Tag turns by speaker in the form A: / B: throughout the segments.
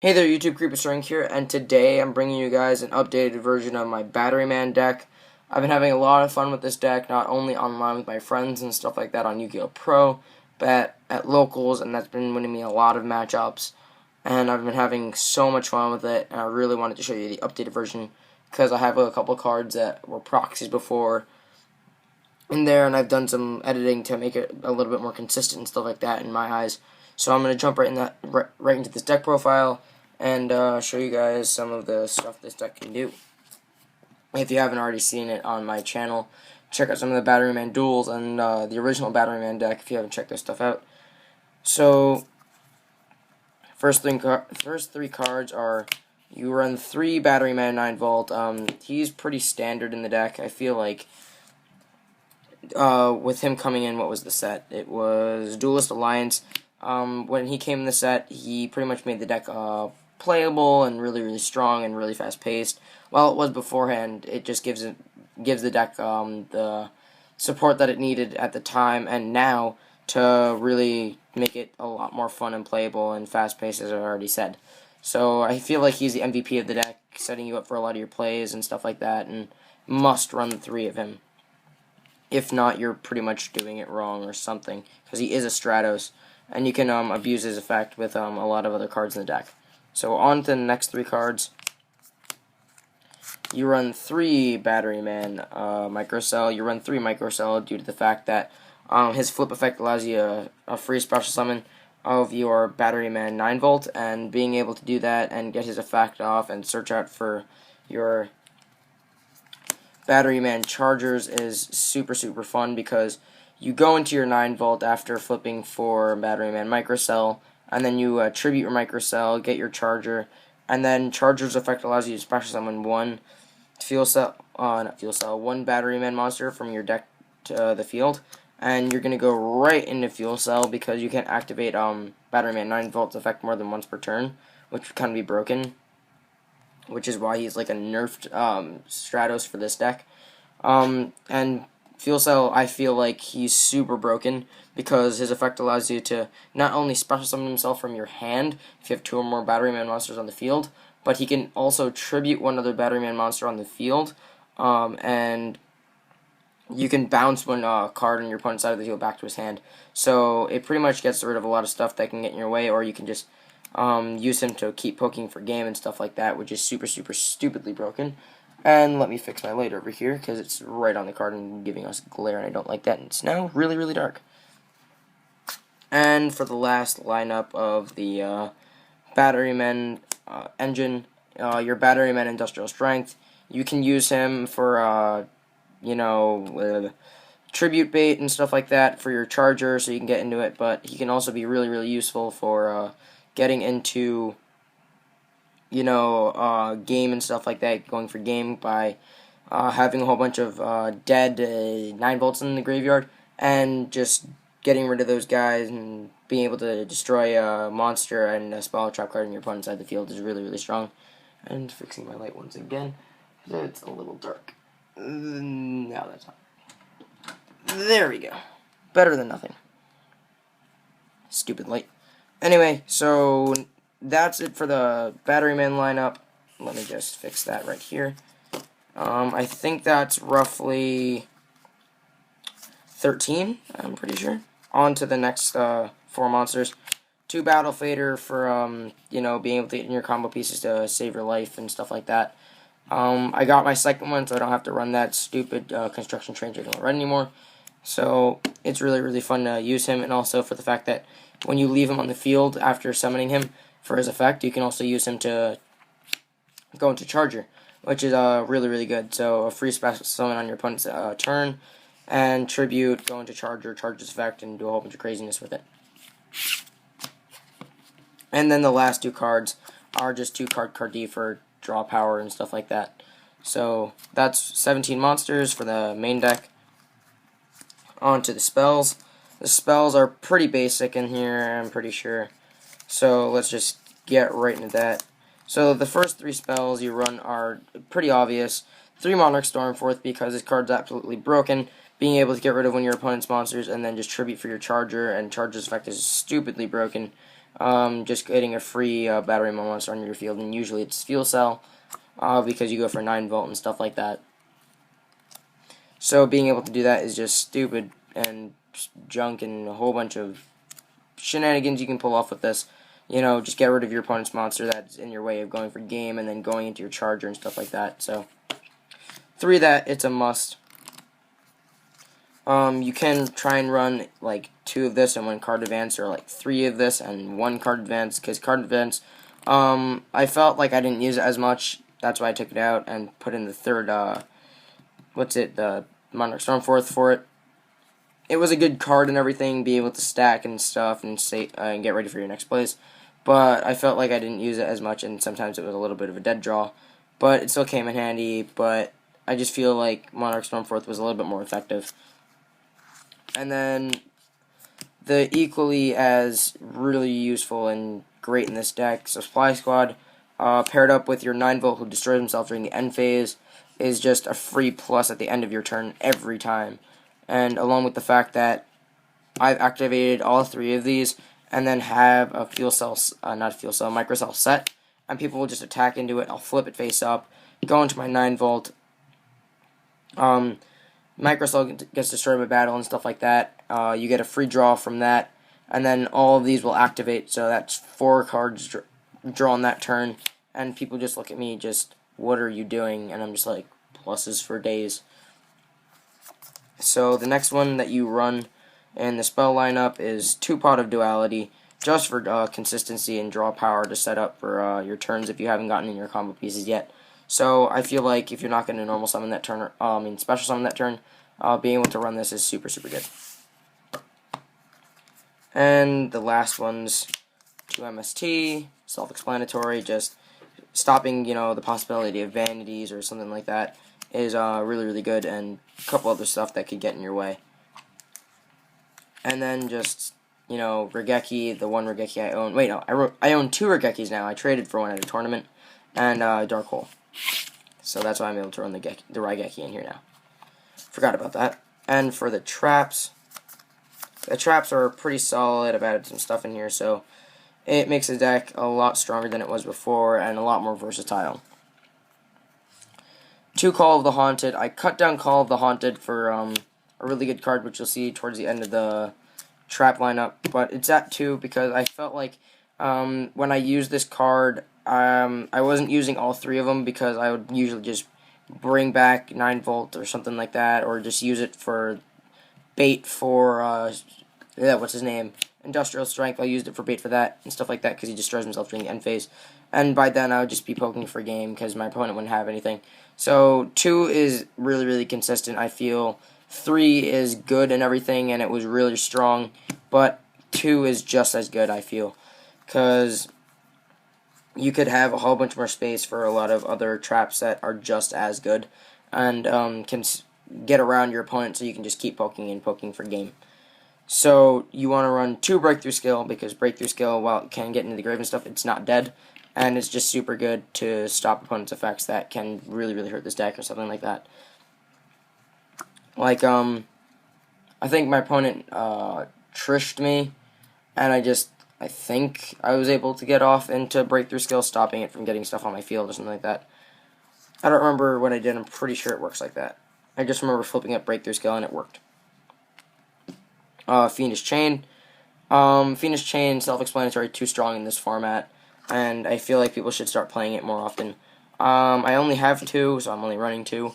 A: Hey there, YouTube, Creeper here, and today I'm bringing you guys an updated version of my Batteryman deck. I've been having a lot of fun with this deck, not only online with my friends and stuff like that on Yu-Gi-Oh! Pro, but at locals, and that's been winning me a lot of matchups. And I've been having so much fun with it, and I really wanted to show you the updated version because I have a couple cards that were proxies before in there, and I've done some editing to make it a little bit more consistent and stuff like that in my eyes. So I'm going to jump right into this deck profile and show you guys some of the stuff this deck can do. If you haven't already seen it on my channel, check out some of the Batteryman duels and the original Batteryman deck if you haven't checked this stuff out. So first three cards are, you run 3 Batteryman 9 Volt. He's pretty standard in the deck. I feel like with him coming in, what was the set? It was Duelist Alliance. When he came in the set, he pretty much made the deck playable and really strong and really fast paced. While it was beforehand, it just gives the deck the support that it needed at the time and now to really make it a lot more fun and playable and fast paced, as I already said. So I feel like he's the MVP of the deck, setting you up for a lot of your plays and stuff like that, and must run the 3 of him. If not, you're pretty much doing it wrong or something, because he is a Stratos, and you can abuse his effect with a lot of other cards in the deck. So on to the next 3 cards. You run 3 Batteryman Microcell. You run 3 Microcell due to the fact that his flip effect allows you a free special summon of your Batteryman 9 Volt, and being able to do that and get his effect off and search out for your Batteryman Chargers is super fun, because you go into your 9 Volt after flipping for Batteryman Microcell, and then you tribute your Microcell, get your Charger, and then Charger's effect allows you to special summon one one Batteryman monster from your deck to the field, and you're gonna go right into Fuel Cell because you can't activate Batteryman 9 Volt's effect more than once per turn, which would kind of be broken, which is why he's like a nerfed Stratos for this deck. And Fuel Cell, I feel like he's super broken because his effect allows you to not only special summon himself from your hand if you have 2 or more Batteryman monsters on the field, but he can also tribute one other Batteryman monster on the field, and you can bounce one card on your opponent's side of the field back to his hand. So it pretty much gets rid of a lot of stuff that can get in your way, or you can just use him to keep poking for game and stuff like that, which is super stupidly broken. And let me fix my light over here, because it's right on the card and giving us glare, and I don't like that, and it's now really dark. And for the last lineup of the Batteryman engine, your Batteryman Industrial Strength, you can use him for, tribute bait and stuff like that for your Charger, so you can get into it, but he can also be really useful for getting into game and stuff like that, going for game by having a whole bunch of dead 9 Volts in the graveyard, and just getting rid of those guys and being able to destroy a monster and a spell trap card in your opponent's side of the field is really strong. And fixing my light once again, it's a little dark. No, that's not. There we go. Better than nothing. Stupid light. Anyway, so that's it for the Batteryman lineup. Let me just fix that right here. I think that's roughly 13, I'm pretty sure. On to the next 4 monsters. 2 Battle Fader for, being able to get in your combo pieces to save your life and stuff like that. I got my second one, so I don't have to run that stupid construction train I don't run anymore. So it's really fun to use him, and also for the fact that when you leave him on the field after summoning him for his effect, you can also use him to go into Charger, which is really good. So a free special summon on your opponent's turn, and tribute, go into Charger, charge his effect, and do a whole bunch of craziness with it. And then the last 2 cards are just 2 card D for draw power and stuff like that. So that's 17 monsters for the main deck. On to the spells. The spells are pretty basic in here, I'm pretty sure. So let's just get right into that. So the first 3 spells you run are pretty obvious. 3 Monarch Stormforth, because this card's absolutely broken. Being able to get rid of one of your opponent's monsters and then just tribute for your Charger, and Charger's effect is stupidly broken. just getting a free battery monster on your field, and usually it's fuel cell, because you go for 9 volt and stuff like that. So being able to do that is just stupid and junk and a whole bunch of shenanigans you can pull off with this. You know, just get rid of your opponent's monster that's in your way of going for game and then going into your charger and stuff like that. So 3 of that, it's a must. You can try and run like 2 of this and 1 card advance, or like 3 of this and 1 card advance, because card advance, I felt like I didn't use it as much. That's why I took it out and put in the third, the Monarch Stormforth for it. It was a good card and everything, be able to stack and stuff and and get ready for your next plays. But I felt like I didn't use it as much, and sometimes it was a little bit of a dead draw. But it still came in handy, but I just feel like Monarch Stormforth was a little bit more effective. And then the equally as really useful and great in this deck, so Supply Squad, paired up with your 9 volt who destroys himself during the end phase, is just a free plus at the end of your turn every time. And along with the fact that I've activated all 3 of these, and then have a microcell set, and people will just attack into it. I'll flip it face up, go into my 9 volt, microcell gets destroyed by battle and stuff like that. You get a free draw from that, and then all of these will activate, so that's 4 cards drawn that turn, and people just look at me just, what are you doing? And I'm just like, pluses for days. So the next one that you run in the spell lineup is 2 Pot of Duality, just for consistency and draw power to set up for your turns if you haven't gotten in your combo pieces yet. So I feel like if you're not going to normal summon that turn, special summon that turn, being able to run this is super, super good. And the last one's 2 MST, self-explanatory, just stopping, the possibility of vanities or something like that is really, really good, and a couple other stuff that could get in your way. And then just, Regeki, the 1 Regeki I own. Wait, no, I own 2 Regekis now. I traded for 1 at a tournament, and Dark Hole. So that's why I'm able to run the Raigeki in here now. Forgot about that. And for the traps are pretty solid. I've added some stuff in here, so it makes the deck a lot stronger than it was before and a lot more versatile. 2 Call of the Haunted. I cut down Call of the Haunted for a really good card, which you'll see towards the end of the trap lineup. But it's at 2 because I felt like when I used this card, I wasn't using all 3 of them, because I would usually just bring back 9 volt or something like that, or just use it for bait for, what's his name? Industrial Strength. I used it for bait for that and stuff like that, because he destroys himself during the end phase. And by then I would just be poking for game, because my opponent wouldn't have anything. So 2 is really, really consistent, I feel. 3 is good and everything, and it was really strong. But 2 is just as good, I feel. Because you could have a whole bunch more space for a lot of other traps that are just as good, and can get around your opponent, so you can just keep poking and poking for game. So you want to run 2 Breakthrough Skill, because Breakthrough Skill, while it can get into the grave and stuff, it's not dead, and it's just super good to stop opponents' effects that can really, really hurt this deck or something like that. Like, I think my opponent trished me, and I think I was able to get off into Breakthrough Skill, stopping it from getting stuff on my field or something like that. I don't remember what I did. I'm pretty sure it works like that. I just remember flipping up Breakthrough Skill, and it worked. Fiendish Chain. Fiendish Chain, self-explanatory, too strong in this format, and I feel like people should start playing it more often. I only have 2, so I'm only running 2,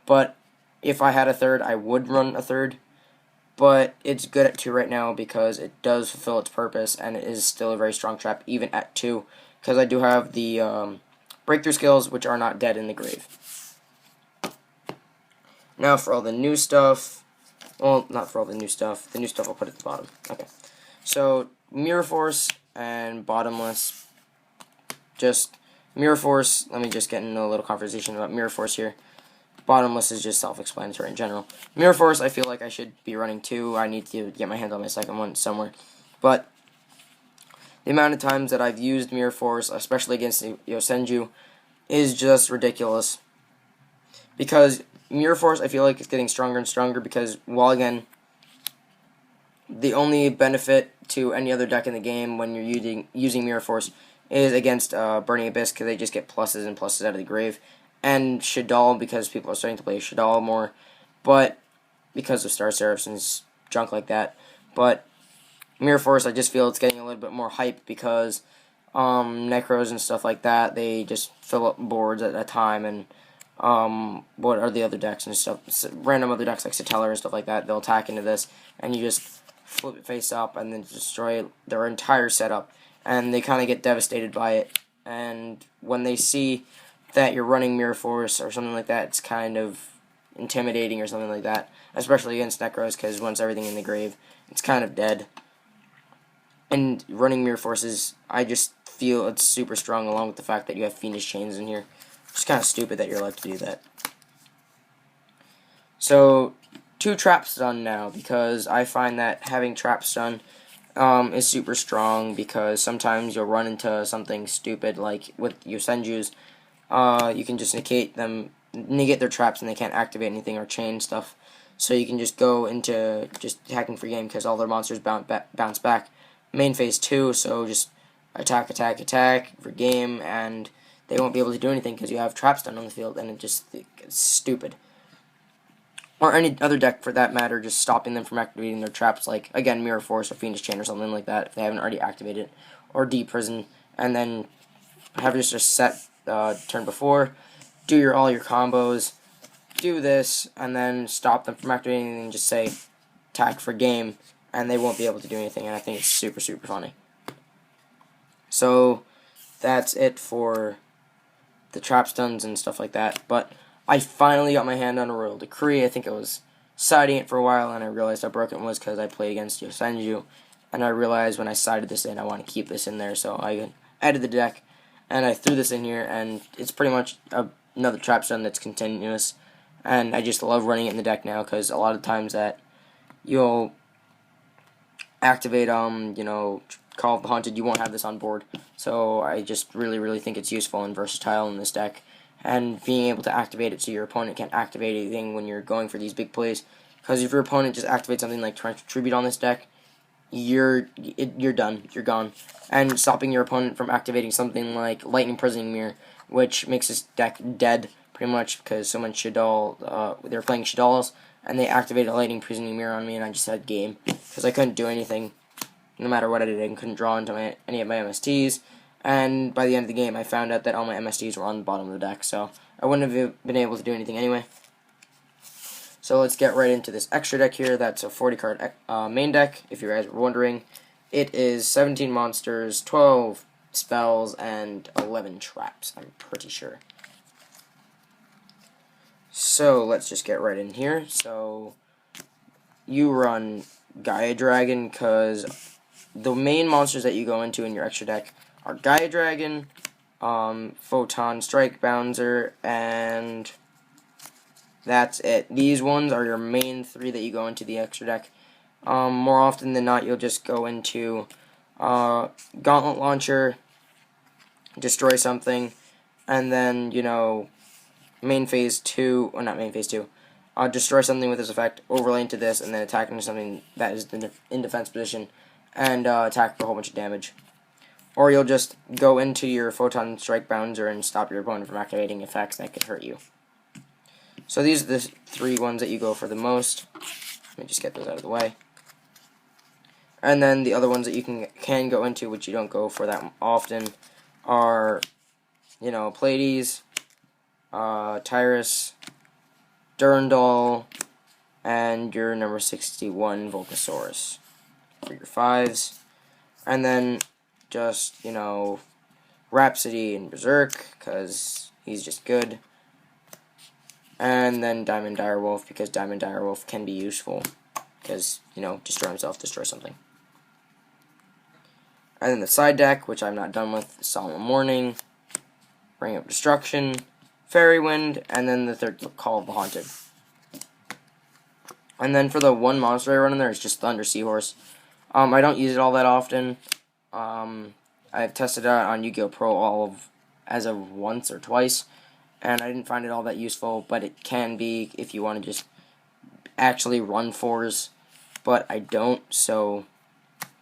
A: but if I had a 3rd, I would run a 3rd, but it's good at 2 right now because it does fulfill its purpose, and it is still a very strong trap, even at 2, because I do have the Breakthrough Skills, which are not dead in the grave. Now for all the new stuff. Well, not for all the new stuff. The new stuff I'll put at the bottom. Okay. So, Mirror Force and Bottomless. Just, Mirror Force, let me just get into a little conversation about Mirror Force here. Bottomless is just self-explanatory in general. Mirror Force, I feel like I should be running 2. I need to get my hands on my second one somewhere. But the amount of times that I've used Mirror Force, especially against Yosenju, is just ridiculous. Because Mirror Force, I feel like, is getting stronger and stronger, because while The only benefit to any other deck in the game when you're using Mirror Force is against Burning Abyss, because they just get pluses and pluses out of the grave, and Shaddoll, because people are starting to play Shaddoll more, but because of Star Seraphs and junk like that. But Mirror Force, I just feel it's getting a little bit more hype because Necros and stuff like that, they just fill up boards at a time, and what are the other decks and stuff, random other decks like Satellar and stuff like that, they'll attack into this, and you just flip it face up and then destroy their entire setup, and they kind of get devastated by it. And when they see that you're running Mirror Force or something like that, it's kind of intimidating or something like that, especially against Necros, because once everything in the grave, it's kind of dead. And running Mirror Forces, I just feel it's super strong, along with the fact that you have Fiendish Chains in here. It's kind of stupid that you're allowed to do that. So, 2 Trap Stun now, because I find that having Trap Stun is super strong, because sometimes you'll run into something stupid, like with Yosenju's. You can just negate their traps, and they can't activate anything or chain stuff. So you can just go into just attacking for game, because all their monsters bounce back. Main phase 2, so just attack for game, and they won't be able to do anything because you have Trap Stun on the field, and it's stupid. Or any other deck for that matter, just stopping them from activating their traps, like, again, Mirror Force or Fiendish Chain or something like that, if they haven't already activated it. Or Deep Prison, and then have just a set turn before, do all your combos, do this, and then stop them from activating, and just say, attack for game, and they won't be able to do anything, and I think it's super, super funny. So, that's it for the Trap Stuns and stuff like that, but I finally got my hand on a Royal Decree. I think I was siding it for a while, and I realized how broken it was because I played against Yosenju, and I realized when I sided this in, I want to keep this in there, so I added the deck, and I threw this in here, and it's pretty much another Trap Stun that's continuous, and I just love running it in the deck now, because a lot of times that you'll activate, Call of the Haunted, you won't have this on board. So I just really, really think it's useful and versatile in this deck. And being able to activate it so your opponent can't activate anything when you're going for these big plays. Because if your opponent just activates something like Torrential Tribute on this deck, you're done. You're gone. And stopping your opponent from activating something like Lightning Prisoning Mirror, which makes this deck dead, pretty much, because someone Shaddoll, they were playing Shaddolls, and they activated a Lightning Prisoning Mirror on me, and I just had game. Because I couldn't do anything. No matter what I did, I couldn't draw into any of my MSTs, and by the end of the game, I found out that all my MSTs were on the bottom of the deck, so I wouldn't have been able to do anything anyway. So let's get right into this extra deck here. That's a 40-card main deck, if you guys were wondering. It is 17 monsters, 12 spells, and 11 traps, I'm pretty sure. So let's just get right in here. So you run Gaia Dragon, because the main monsters that you go into in your extra deck are Gaia Dragon, Photon Strike Bouncer, and that's it. These ones are your main 3 that you go into the extra deck. More often than not, you'll just go into Gauntlet Launcher, destroy something, and then, main phase 2, or not main phase 2, destroy something with this effect, overlay into this, and then attack into something that is in defense position, and attack for a whole bunch of damage. Or you'll just go into your Photon Strike Bouncer and stop your opponent from activating effects that could hurt you. So these are the 3 ones that you go for the most. Let me just get those out of the way. And then the other ones that you can go into, which you don't go for that often, are, Pleiades, Tyrus, Durandal, and your number 61 Volcasaurus for your 5s. And then just, Rhapsody and Berserk, because he's just good. And then Diamond Direwolf, because Diamond Direwolf can be useful, because, destroy himself, destroy something. And then the side deck, which I'm not done with, Solemn Warning, Ring of Destruction, Fairy Wind, and then the 3rd Call of the Haunted. And then for the one monster I run in there, it's just Thunder Seahorse. I don't use it all that often. I've tested it out on Yu-Gi-Oh! Pro as of once or twice, and I didn't find it all that useful, but it can be if you want to just actually run 4s. but I don't, so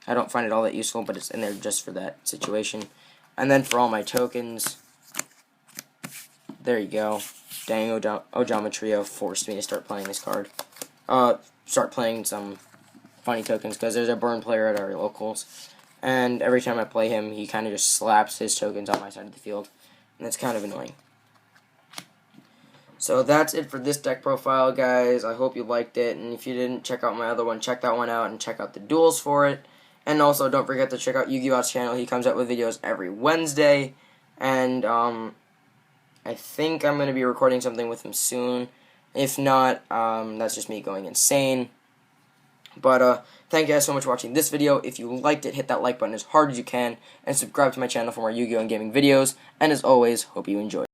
A: I don't find it all that useful, but it's in there just for that situation. And then for all my tokens, there you go. Dang, Ojama Trio forced me to start playing this card. Start playing some funny tokens, because there's a burn player at our locals, and every time I play him, he kind of just slaps his tokens on my side of the field, and that's kind of annoying. So that's it for this deck profile, guys. I hope you liked it, and if you didn't, check out my other one. Check that one out, and check out the duels for it. And also, don't forget to check out Yu-Gi-Oh's channel. He comes out with videos every Wednesday, and I think I'm going to be recording something with him soon. If not, that's just me going insane. But thank you guys so much for watching this video. If you liked it, hit that like button as hard as you can, and subscribe to my channel for more Yu-Gi-Oh! And gaming videos. And as always, hope you enjoy.